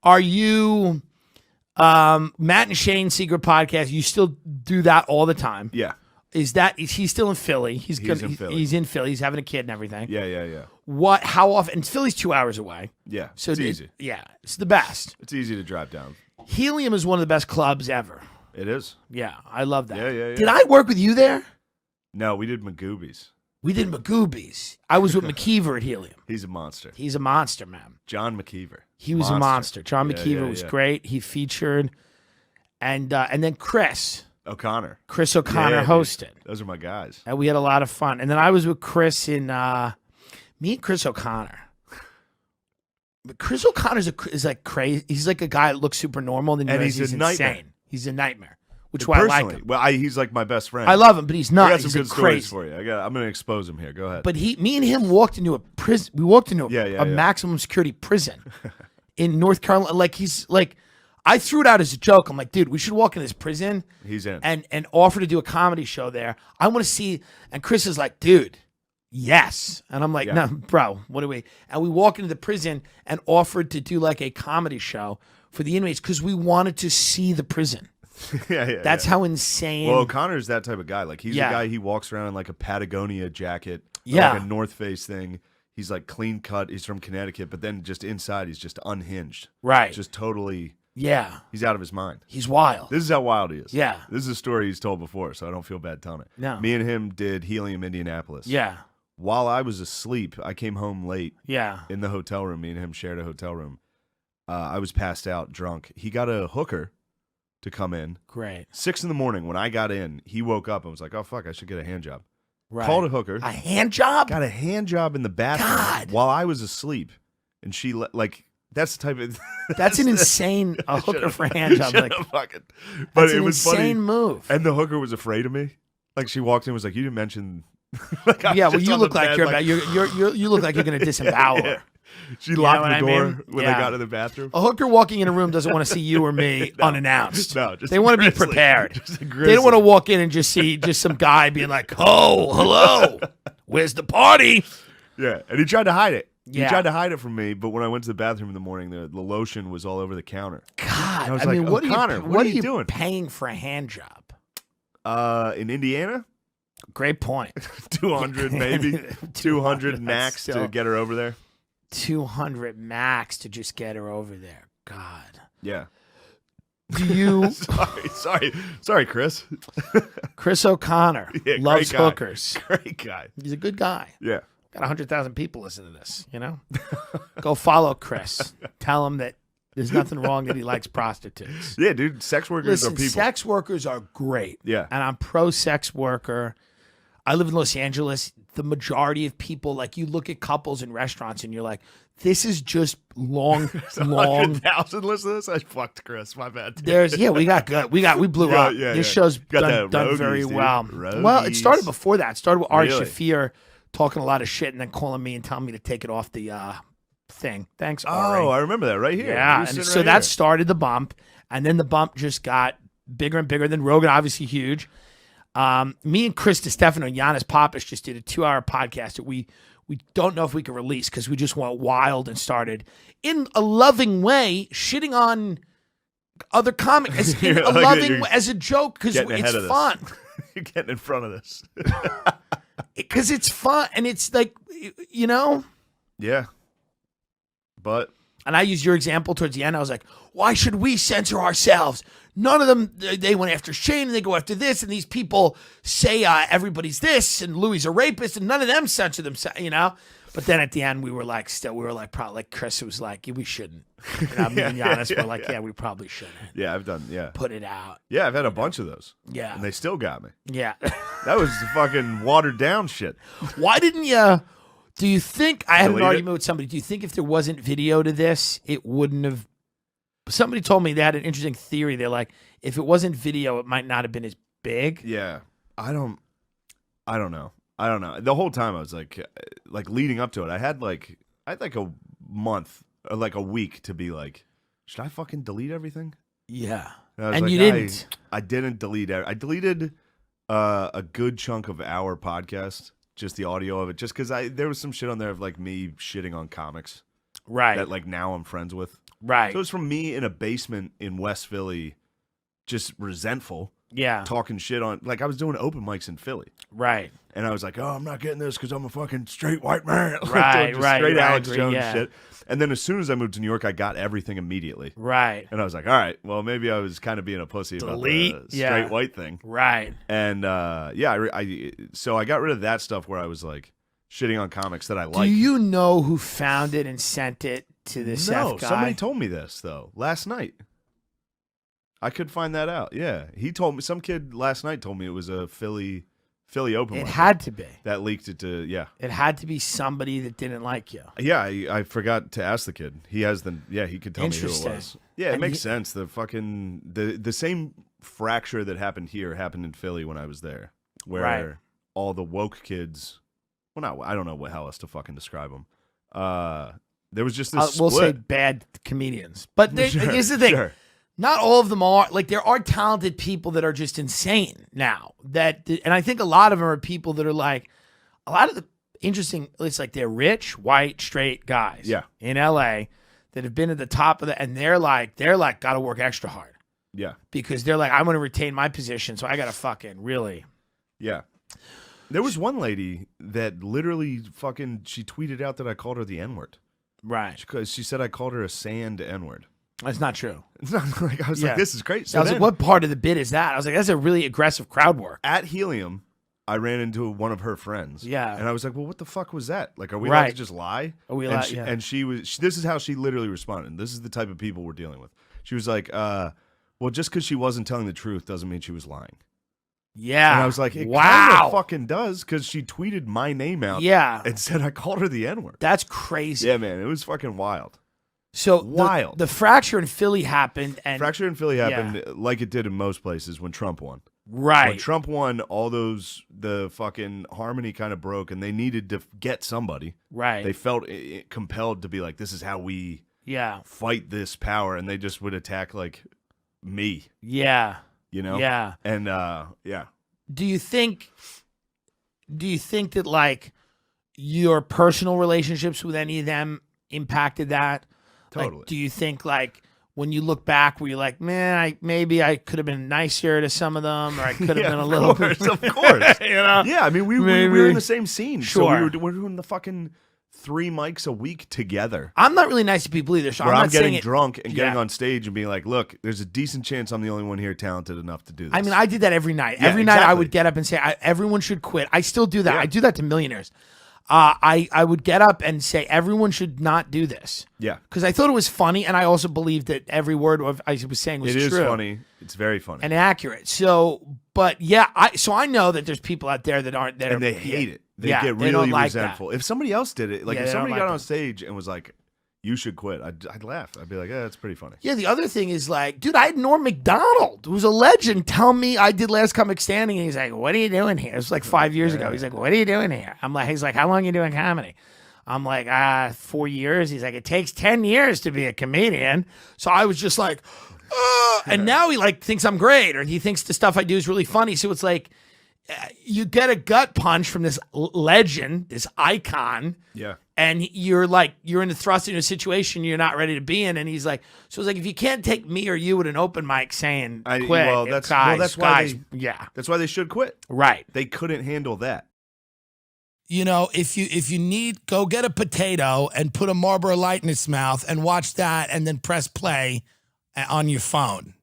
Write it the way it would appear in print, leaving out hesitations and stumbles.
Are you Matt and Shane Secret Podcast? You still do that all the time? Yeah. Is he still in Philly? He's in Philly. He's in Philly. He's having a kid and everything. Yeah. How often? And Philly's 2 hours away. Yeah. So it's easy. Yeah, it's the best. It's easy to drive down. Helium is one of the best clubs ever. It is. Yeah, I love that. Yeah. Did I work with you there? No, we did Magoobies. We did Magoobies. I was with McKeever at Helium. He's a monster. He's a monster, man. John McKeever. He was a monster. John McKeever was great. He featured, and then Chris O'Connor hosted. Those are my guys. And we had a lot of fun. And then I was with Chris in me and Chris O'Connor. But Chris O'Connor is like crazy. He's like a guy that looks super normal, and then he's insane. He's a nightmare. Which is why I like him. Well, he's like my best friend. I love him, but he's not. I got some good stories for you. I'm going to expose him here. Go ahead. But me and him walked into a prison. We walked into a maximum security prison in North Carolina. I threw it out as a joke. I'm like, dude, we should walk in this prison. He's in. And offer to do a comedy show there. I want to see. And Chris is like, dude, yes. And I'm like, no, bro, what do we? And we walk into the prison and offered to do like a comedy show for the inmates because we wanted to see the prison. That's how insane. Well, O'Connor's that type of guy. Like he's a guy. He walks around in like a Patagonia jacket, like a North Face thing. He's like clean cut. He's from Connecticut, but then just inside, he's just unhinged. Right. Just totally. Yeah. He's out of his mind. He's wild. This is how wild he is. Yeah. This is a story he's told before, so I don't feel bad telling it. No. Me and him did Helium Indianapolis. Yeah. While I was asleep, I came home late. Yeah. In the hotel room. Me and him shared a hotel room. I was passed out, drunk. He got a hooker to come in. Great. 6 a.m. when I got in, he woke up and was like, oh, fuck, I should get a hand job. Right. Called a hooker. A hand job? Got a hand job in the bathroom while I was asleep. And she, that's the type of... That's an insane hooker for a hand job. But that's it an was insane funny. move. And the hooker was afraid of me. Like, she walked in and was like, you didn't mention... Yeah, well, you look like you look like you're going to disembowel her. She locked the door when they got to the bathroom. A hooker walking in a room doesn't want to see you or me unannounced. No, they want to be prepared. They don't want to walk in and just see some guy being like, "Oh, hello, where's the party?" Yeah, and he tried to hide it. Yeah. He tried to hide it from me, but when I went to the bathroom in the morning, the lotion was all over the counter. God, I was like, what are you doing? Paying for a hand job? In Indiana. Great point. 200 maybe. 200 max to get her over there. 200 max to just get her over there. God. Yeah. Do you? sorry, Chris. Chris O'Connor loves hookers. Great guy. He's a good guy. Yeah. Got 100,000 people listening to this. Go follow Chris. Tell him that there's nothing wrong that he likes prostitutes. Yeah, dude. Sex workers are people. Sex workers are great. Yeah. And I'm pro sex worker. I live in Los Angeles. The majority of people, you look at couples in restaurants and you're like, this is just long. 100,000 listen to this? I fucked Chris. My bad. We got good. We blew up. This show's done roadies, very dude. well. Roadies. Well, it started before that. It started with Ari Really? Shaffir talking a lot of shit and then calling me and telling me to take it off the thing. Thanks, Ari. Oh, I remember that right here. Yeah, and so that started the bump, and then the bump just got bigger and bigger. Then Rogan, obviously huge. Me and Chris DiStefano and Giannis Pappas just did a 2-hour podcast that we don't know if we can release because we just went wild and started in a loving way shitting on other comics in a loving way, as a joke because it's fun. You're getting in front of this. Because it's fun and it's Yeah. But. And I used your example towards the end. I was like, why should we censor ourselves? None of them, they went after Shane and they go after this. And these people say everybody's this and Louis a rapist and none of them censor themselves, But then at the end, we were like, probably like Chris was like, we shouldn't. Me and Giannis were like, we probably shouldn't. Yeah, I've done, Put it out. Yeah, I've had a bunch of those. Yeah. And they still got me. Yeah. That was the fucking watered down shit. Why didn't you? Do you think, I had an Delete argument with somebody, do you think if there wasn't video to this, it wouldn't have, somebody told me they had an interesting theory. They're like, if it wasn't video, it might not have been as big. Yeah. I don't know. The whole time I was like leading up to it, I had like a month or like a week to be like, should I fucking delete everything? Yeah. And you didn't. I didn't delete it. I deleted a good chunk of our podcast. Just the audio of it, just because there was some shit on there of like me shitting on comics. Right. that like now I'm friends with. Right. So it was from me in a basement in West Philly, just resentful, Yeah. talking shit on, like I was doing open mics in Philly. Right. And I was like, oh, I'm not getting this because I'm a fucking straight white man. Like, Right, just right, straight right, Alex Jones yeah. shit. And then as soon as I moved to New York, I got everything immediately. Right. And I was like, all right, well, maybe I was kind of being a pussy Delete, about the yeah. straight white thing. Right. And so I got rid of that stuff where I was like shitting on comics that I like. Do you know who found it and sent it to this No, F guy? somebody told me this though last night. I could find that out. Yeah, he told me. Some kid last night told me it was a Philly open It mic had to be. that leaked it to. Yeah, It had to be somebody that didn't like you. yeah. I forgot to ask the kid. He has the. Yeah, he could tell me who it Interesting. was. Yeah, it And makes sense. The fucking the same fracture that happened here happened in Philly when I was there, where Right. all the woke kids. Well, not I don't know how else to fucking describe them. There was just this. We'll say split. bad comedians. But Sure, here's the thing. sure. Not all of them are. Like, there are talented people that are just insane now. And I think a lot of them are people that are like, a lot of the interesting, it's like they're rich, white, straight guys Yeah. in LA that have been at the top of and they're like, got to work extra hard Yeah, because they're like, I'm going to retain my position. So I got to fucking really. yeah. There was one lady that literally fucking. She tweeted out that I called her the N-word Right. because she said I called her a sand N-word. That's not true. It's not like I was Yeah. like, this is great. So I was like, what part of the bit is that? I was like, that's a really aggressive crowd work. At Helium, I ran into one of her friends. Yeah. And I was like, well, what the fuck was that? Like, are we allowed Right. to just lie? Are we and allowed- she, yeah. and she was, this is how she literally responded. This is the type of people we're dealing with. She was like, well, just because she wasn't telling the truth doesn't mean she was lying. Yeah. And I was like, it kind wow. of fucking does because she tweeted my name out Yeah. and said I called her the N-word. That's crazy. Yeah, man. It was fucking wild. So Wild. The fracture in Philly happened, and Fracture in Philly happened like it did in most places when Trump won. right, When Trump won, the fucking harmony kind of broke, and they needed to get somebody. right, They felt compelled to be like, this is how we yeah, fight this power, and they just would attack like me, yeah, you know? yeah. And yeah. Do you think that like your personal relationships with any of them impacted that? Totally. Like, do you think like when you look back, were you like, man, maybe I could have been nicer to some of them, or I could have Yeah, been a of little course, of course. you know? Yeah, I mean, we were Maybe. in the same scene. Sure. So we were doing the fucking 3 mics a week together. I'm not really nice to people either, so Where I'm I'm not saying getting it. drunk and getting Yeah. on stage and being like, look, there's a decent chance I'm the only one here talented enough to do this. I mean, I did that every night. Yeah, Every night I exactly. would get up and say, everyone should quit. I still do that. Yeah. I do that to millionaires. I would get up and say, everyone should not do this. Yeah. Because I thought it was funny, and I also believed that every word of I was saying was It is true funny. It's very funny. and accurate. So, but yeah, I know that there's people out there that aren't there. And they hate it. They Yeah, get they don't really like that. resentful. If somebody else did it, like Yeah, if they don't somebody like got that. on stage and was like, you should quit, I'd laugh. I'd be like, yeah, that's pretty funny. Yeah, the other thing is like, dude, I had Norm Macdonald, who's a legend, tell me I did Last Comic Standing, and he's like, what are you doing here? It was like 5 years ago. He's like, what are you doing here? I'm like, he's like, how long are you doing comedy? I'm like, 4 years. He's like, it takes 10 years to be a comedian. So I was just like, and now he like thinks I'm great, or he thinks the stuff I do is really funny. So it's like, you get a gut punch from this legend, this icon. Yeah. And you're in the thrust into a situation you're not ready to be in. And he's like, so it's like, if you can't take me or you at an open mic saying quit, well, that's guys, why yeah, That's why they should quit. right. They couldn't handle that. You know, if you need, go get a potato and put a Marlboro Light in its mouth and watch that and then press play on your phone.